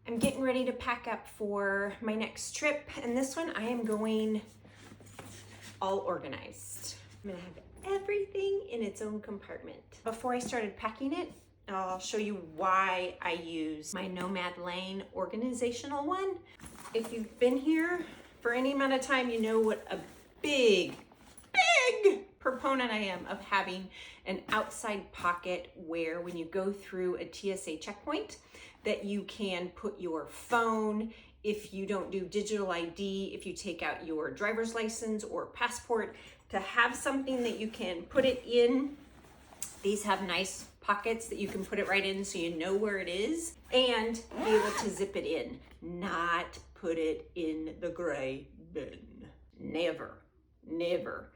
I'm getting ready to pack up for my next trip, and this one I am going all organized. I'm gonna have everything in its own compartment. Before I started packing it, I'll show you why I use my Nomad Lane organizational one. If you've been here for any amount of time, you know what a big proponent I am of having an outside pocket where when you go through a TSA checkpoint that you can put your phone, if you don't do digital ID, if you take out your driver's license or passport, to have something that you can put it in. These have nice pockets that you can put it right in so you know where it is, and be able to zip it in, not put it in the gray bin. Never, never.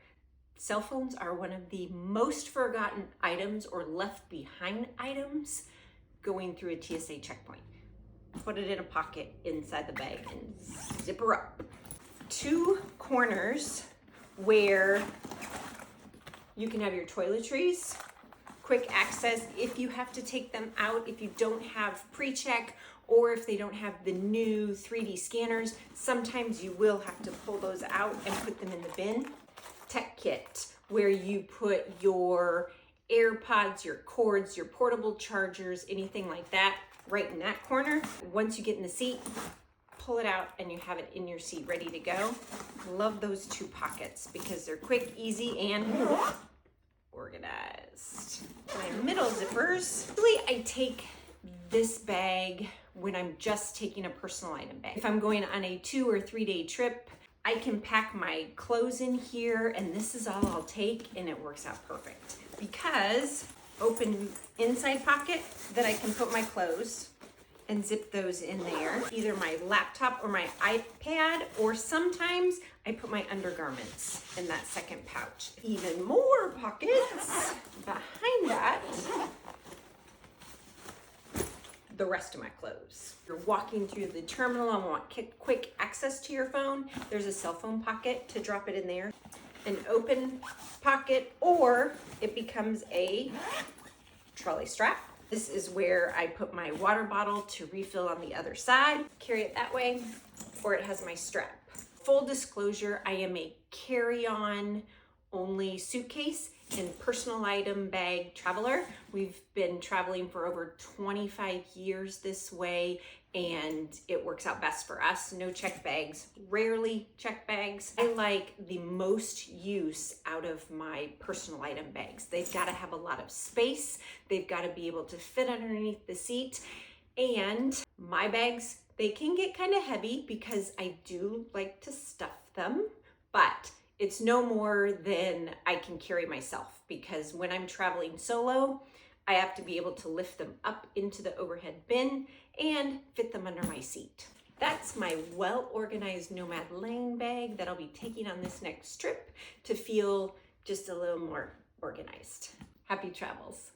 Cell phones are one of the most forgotten items or left behind items going through a TSA checkpoint. Put it in a pocket inside the bag and zip her up. 2 corners where you can have your toiletries, quick access if you have to take them out, if you don't have pre-check, or if they don't have the new 3D scanners, sometimes you will have to pull those out and put them in the bin. Tech kit, where you put your AirPods, your cords, your portable chargers, anything like that, right in that corner. Once you get in the seat, pull it out and you have it in your seat ready to go. Love those 2 pockets because they're quick, easy, and organized. My middle zippers, really I take this bag when I'm just taking a personal item bag. If I'm going on a 2 or 3 day trip, I can pack my clothes in here and this is all I'll take, and it works out perfect because open inside pocket that I can put my clothes and zip those in there, either my laptop or my iPad, or sometimes I put my undergarments in that second pouch. Even more pockets behind that, the rest of my clothes. If you're walking through the terminal and want quick access to your phone, there's a cell phone pocket to drop it in there. An open pocket, or it becomes a trolley strap. This is where I put my water bottle to refill on the other side. Carry it that way, or it has my strap. Full disclosure, I am a carry-on only suitcase and personal item bag traveler. We've been traveling for over 25 years this way, and it works out best for us. No check bags, rarely check bags. I like the most use out of my personal item bags. They've got to have a lot of space. They've got to be able to fit underneath the seat. And my bags, they can get kind of heavy because I do like to stuff them, but it's no more than I can carry myself, because when I'm traveling solo, I have to be able to lift them up into the overhead bin and fit them under my seat. That's my well-organized Nomad Lane bag that I'll be taking on this next trip to feel just a little more organized. Happy travels.